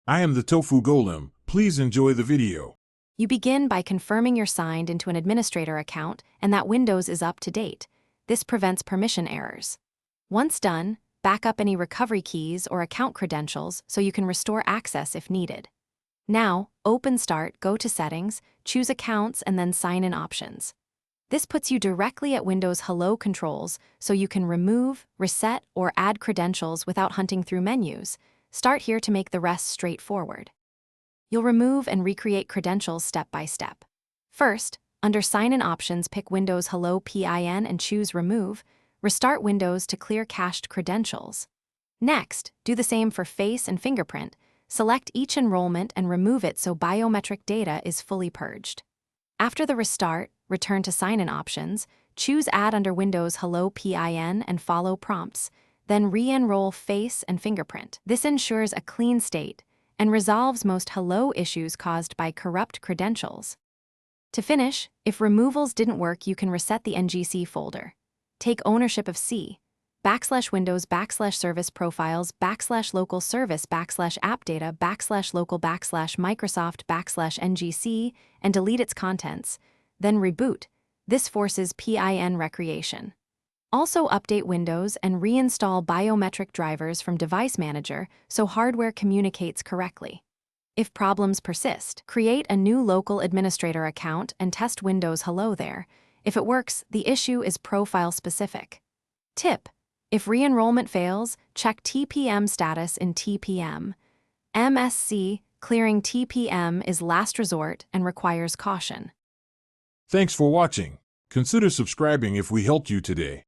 I am the Tofu Golem. Please enjoy the video. You begin by confirming you're signed into an administrator account and that Windows is up to date. This prevents permission errors. Once done, back up any recovery keys or account credentials so you can restore access if needed. Now, open Start, go to Settings, choose Accounts, and then Sign In Options. This puts you directly at Windows Hello controls so you can remove, reset, or add credentials without hunting through menus. Start here to make the rest straightforward. You'll remove and recreate credentials step by step. First, under Sign In Options, pick Windows Hello PIN and choose Remove. Restart Windows to clear cached credentials. Next, do the same for Face and Fingerprint. Select each enrollment and remove it so biometric data is fully purged. After the restart, return to Sign In Options, choose Add under Windows Hello PIN and follow prompts, then re-enroll Face and Fingerprint. This ensures a clean state and resolves most Hello issues caused by corrupt credentials. To finish, if removals didn't work, you can reset the NGC folder. Take ownership of C/Windows/Service Profiles/Local Service/App Data/Local/Microsoft/NGC and delete its contents, then reboot. This forces PIN recreation. Also update Windows and reinstall biometric drivers from Device Manager so hardware communicates correctly. If problems persist, create a new local administrator account and test Windows Hello there. If it works, the issue is profile-specific. Tip: if re-enrollment fails, check TPM status in TPM. MSC clearing TPM is last resort and requires caution. Thanks for watching. Consider subscribing if we helped you today.